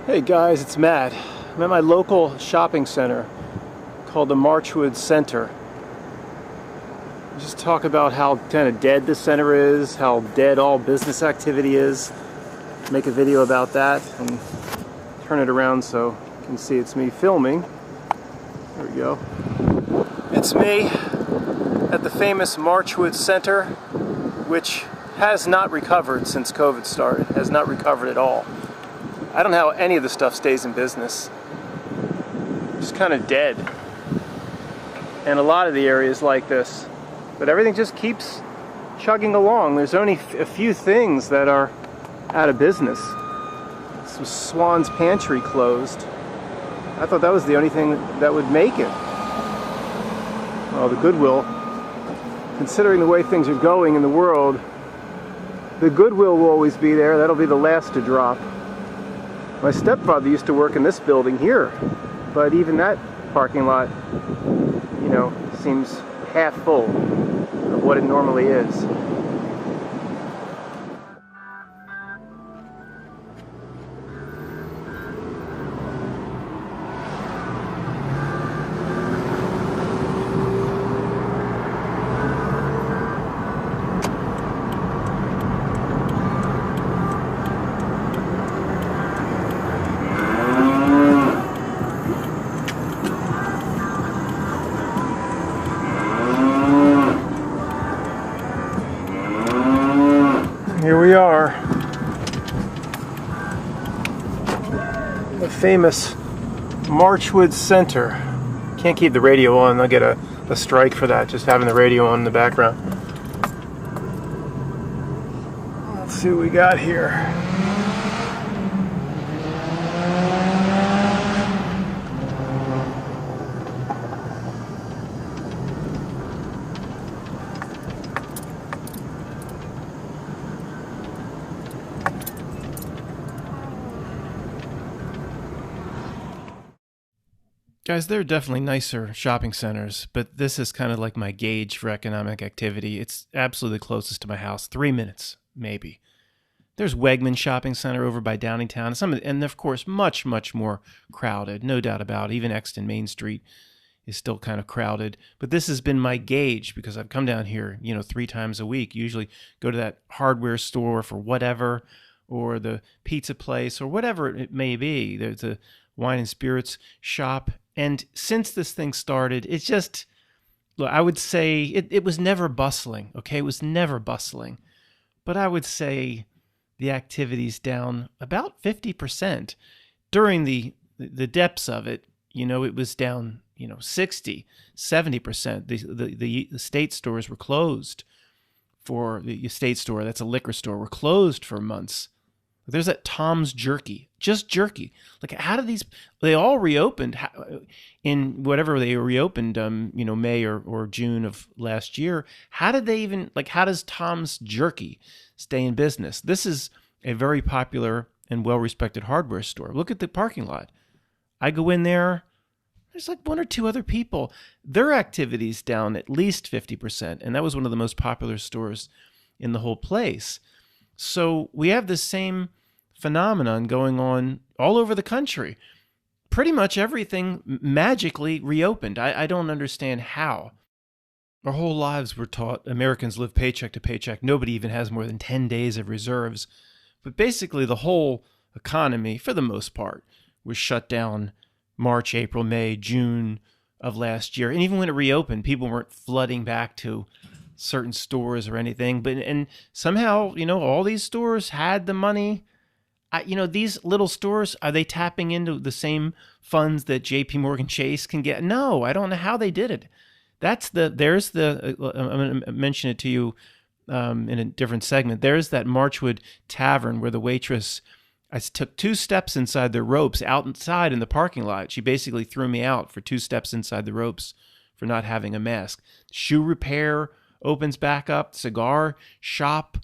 Hey guys, it's Matt. I'm at my local shopping center called the Marchwood Center. Just talk about how kind of dead the center is, how dead all business activity is. Make a video about that and turn it around so you can see it's me filming. There we go. It's me at the famous Marchwood Center, which has not recovered since COVID started, has not recovered at all. I don't know how any of the stuff stays in business. It's kind of dead. And a lot of the areas like this. But everything just keeps chugging along. There's only a few things that are out of business. Some Swan's Pantry closed. I thought that was the only thing that would make it. Well, the Goodwill, considering the way things are going in the world, the Goodwill will always be there. That'll be the last to drop. My stepfather used to work in this building here, but even that parking lot, you know, seems half full of what it normally is. Here we are, the famous Marchwood Center. Can't keep the radio on, I'll get a strike for that, just having the radio on in the background. Let's see what we got here. Guys, there are definitely nicer shopping centers, but this is kind of like my gauge for economic activity. It's absolutely closest to my house, 3 minutes, maybe. There's Wegman Shopping Center over by Downingtown, and of course, much, much more crowded, no doubt about it. Even Exton Main Street is still kind of crowded. But this has been my gauge because I've come down here, 3 times a week. Usually go to that hardware store for whatever, or the pizza place, or whatever it may be. There's a wine and spirits shop. And since this thing started, it's just, look, I would say it was never bustling, okay? It was never bustling. But I would say the activity's down about 50%. During the depths of it, it was down, 60, 70%. The estate stores were closed for, the estate store, that's a liquor store, were closed for months. There's that Tom's Jerky, just jerky. Like, how do they all reopened in whatever they reopened, May or June of last year. How did they even, how does Tom's Jerky stay in business? This is a very popular and well-respected hardware store. Look at the parking lot. I go in there, there's like 1 or 2 other people. Their activity's down at least 50%, and that was one of the most popular stores in the whole place. So we have the same phenomenon going on all over the country. Pretty much everything magically reopened. I don't understand how. Our whole lives we're taught Americans live paycheck to paycheck. Nobody even has more than 10 days of reserves. But basically the whole economy, for the most part, was shut down March, April, May, June of last year. And even when it reopened, people weren't flooding back to certain stores or anything, and somehow, all these stores had the money. These little stores, are they tapping into the same funds that JP Morgan Chase can get? No, I don't know how they did it. I'm going to mention it to you in a different segment. There's that Marchwood Tavern where the waitress, I took 2 steps inside the ropes outside in the parking lot. She basically threw me out for 2 steps inside the ropes for not having a mask. Shoe repair opens back up, cigar shop.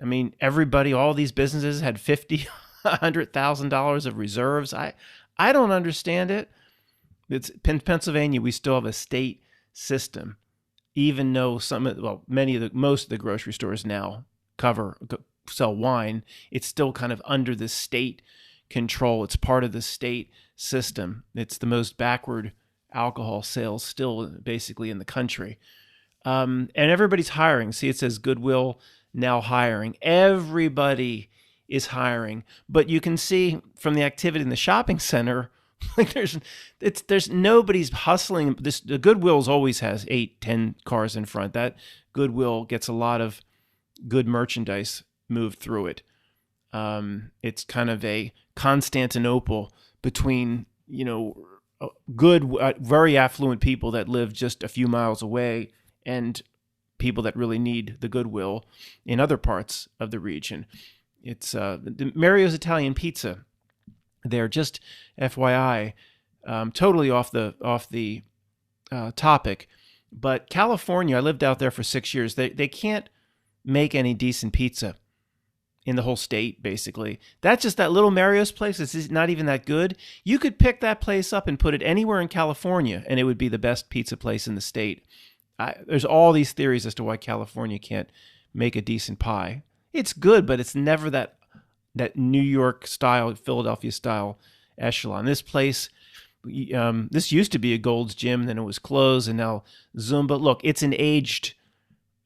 I mean, everybody, all these businesses had $50,000, $100,000 of reserves. I don't understand it. It's in Pennsylvania, we still have a state system, even though most of the grocery stores now sell wine. It's still kind of under the state control. It's part of the state system. It's the most backward alcohol sales still basically in the country. And everybody's hiring. See, it says Goodwill now hiring. Everybody is hiring. But you can see from the activity in the shopping center, like there's nobody's hustling. The Goodwill's always has 8-10 cars in front. That Goodwill gets a lot of good merchandise moved through it. It's kind of a Constantinople between, good, very affluent people that live just a few miles away and people that really need the Goodwill in other parts of the region. It's the Mario's Italian Pizza. They're just FYI, totally off the topic, but California, I lived out there for 6 years. They can't make any decent pizza in the whole state, basically. That's just that little Mario's place. It's not even that good. You could pick that place up and put it anywhere in California, and it would be the best pizza place in the state. There's all these theories as to why California can't make a decent pie. It's good, but it's never that New York style, Philadelphia style echelon. This place, this used to be a Gold's Gym, then it was closed, and now Zumba. Look, it's an aged,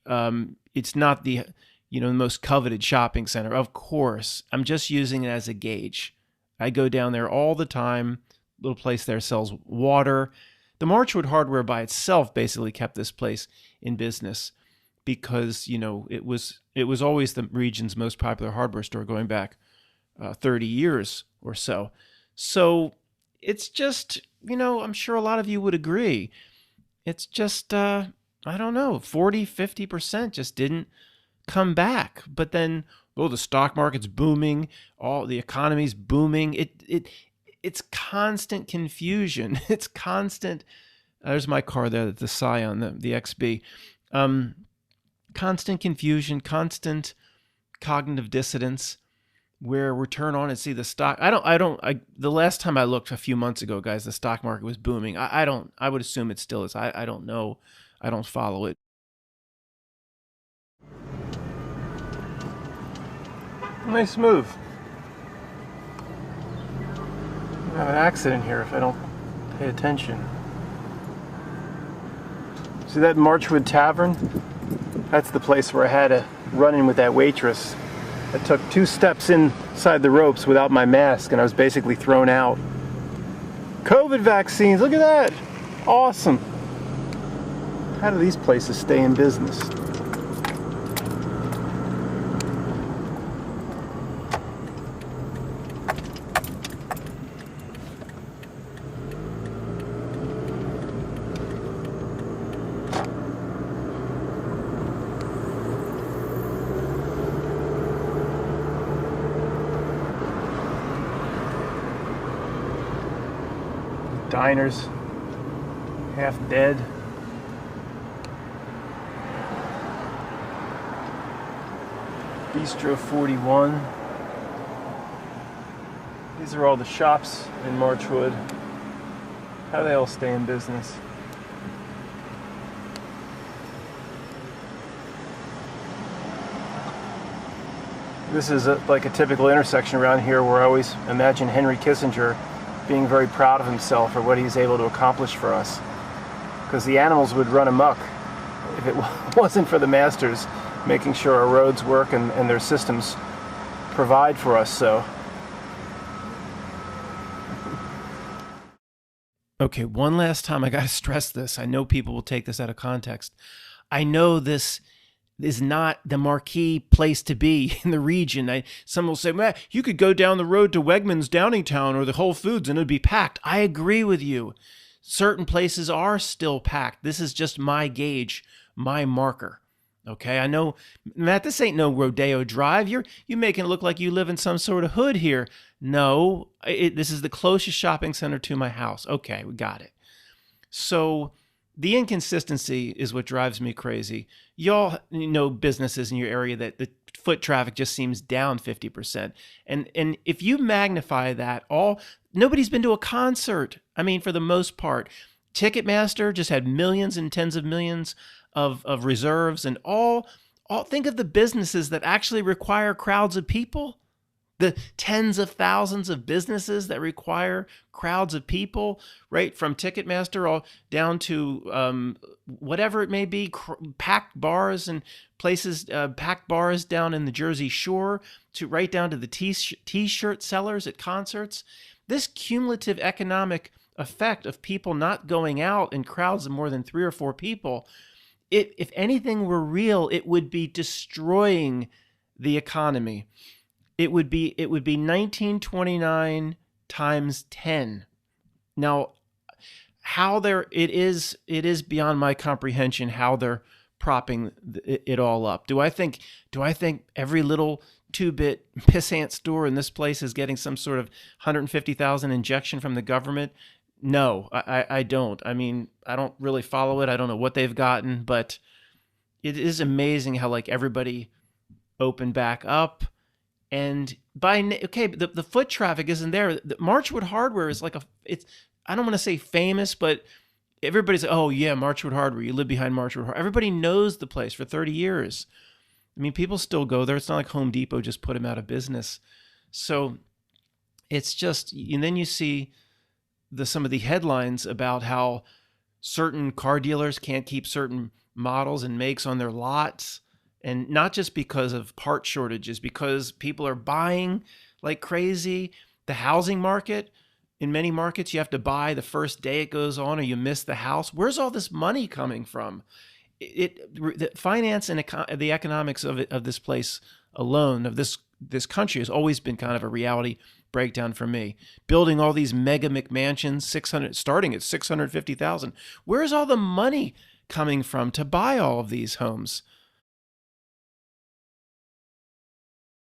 it's not the most coveted shopping center. Of course, I'm just using it as a gauge. I go down there all the time. Little place there sells water. The Marchwood Hardware by itself basically kept this place in business because, it was always the region's most popular hardware store going back 30 years or so. So it's just, I'm sure a lot of you would agree. It's just, I don't know, 40, 50% just didn't come back. But then, the stock market's booming, the economy's booming. It's constant confusion. It's constant. There's my car there, the Scion, the XB. Constant confusion, constant cognitive dissonance, where we turn on and see the stock. The last time I looked a few months ago, guys, the stock market was booming. I would assume it still is. I don't know. I don't follow it. Nice move. I have an accident here if I don't pay attention. See that Marchwood Tavern? That's the place where I had a run-in with that waitress. I took 2 steps inside the ropes without my mask and I was basically thrown out. COVID vaccines, look at that! Awesome! How do these places stay in business? Diners, half dead. Bistro 41. These are all the shops in Marchwood. How do they all stay in business? This is like a typical intersection around here where I always imagine Henry Kissinger being very proud of himself for what he's able to accomplish for us. Because the animals would run amok if it wasn't for the masters making sure our roads work and their systems provide for us so. Okay, one last time I gotta stress this. I know people will take this out of context. I know this is not the marquee place to be in the region. Some will say, man, you could go down the road to Wegmans Downingtown or the Whole Foods and it'd be packed. I agree with you. Certain places are still packed. This is just my gauge, my marker. Okay, I know, Matt, this ain't no Rodeo Drive. You making it look like you live in some sort of hood here. No, this is the closest shopping center to my house. Okay, we got it. So the inconsistency is what drives me crazy. Y'all know businesses in your area that the foot traffic just seems down 50%. And if you magnify that, nobody's been to a concert. I mean, for the most part, Ticketmaster just had millions and tens of millions of reserves and all think of the businesses that actually require crowds of people. The tens of thousands of businesses that require crowds of people, right? From Ticketmaster all down to whatever it may be, packed bars and places, packed bars down in the Jersey Shore, to right down to the t-shirt sellers at concerts. This cumulative economic effect of people not going out in crowds of more than 3 or 4 people, if anything were real, it would be destroying the economy. It would be 1929 times 10. Now, how it is beyond my comprehension how they're propping it all up. Do I think every little 2-bit pissant store in this place is getting some sort of 150,000 injection from the government? No, I don't. I mean, I don't really follow it. I don't know what they've gotten, but it is amazing how like everybody opened back up. And the foot traffic isn't there. The Marchwood Hardware is like it's, I don't want to say famous, but everybody's like, oh yeah, Marchwood Hardware. You live behind Marchwood Hardware. Everybody knows the place for 30 years. I mean, people still go there. It's not like Home Depot just put them out of business. So it's just, and then you see some of the headlines about how certain car dealers can't keep certain models and makes on their lots. And not just because of part shortages, because people are buying like crazy. The housing market, in many markets, you have to buy the first day it goes on or you miss the house. Where's all this money coming from? The finance and the economics of this place alone, of this country, has always been kind of a reality breakdown for me. Building all these mega McMansions, starting at 650,000. Where's all the money coming from to buy all of these homes?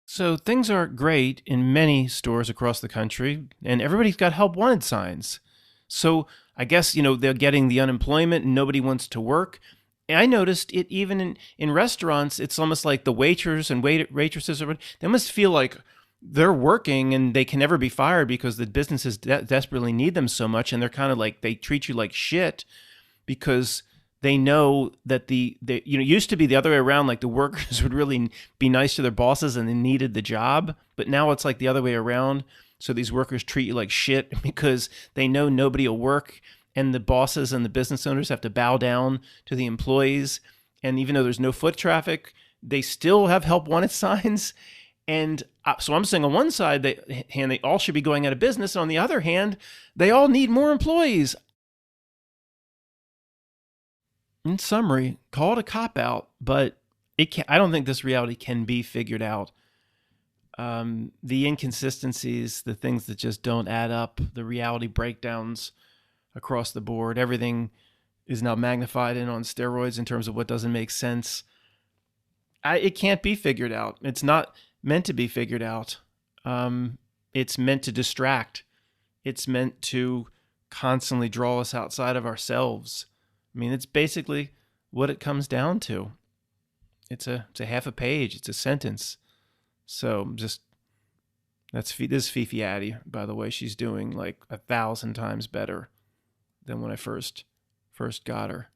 So things are great in many stores across the country, and everybody's got help wanted signs. So I guess, they're getting the unemployment and nobody wants to work. And I noticed it even in restaurants. It's almost like the waiters and waitresses, they must feel like they're working and they can never be fired because the businesses desperately need them so much. And they're kind of like, they treat you like shit because they know that it used to be the other way around, like the workers would really be nice to their bosses and they needed the job. But now it's like the other way around. So these workers treat you like shit because they know nobody will work, and the bosses and the business owners have to bow down to the employees. And even though there's no foot traffic, they still have help wanted signs. And so I'm saying on one side, they all should be going out of business. On the other hand, they all need more employees. In summary, call it a cop-out, but I don't think this reality can be figured out. The inconsistencies, the things that just don't add up, the reality breakdowns across the board, everything is now magnified and on steroids in terms of what doesn't make sense. It can't be figured out. It's not meant to be figured out. It's meant to distract. It's meant to constantly draw us outside of ourselves. I mean, it's basically what it comes down to. It's a half a page. It's a sentence. So this is Fifi Addy, by the way. She's doing like 1,000 times better than when I first got her.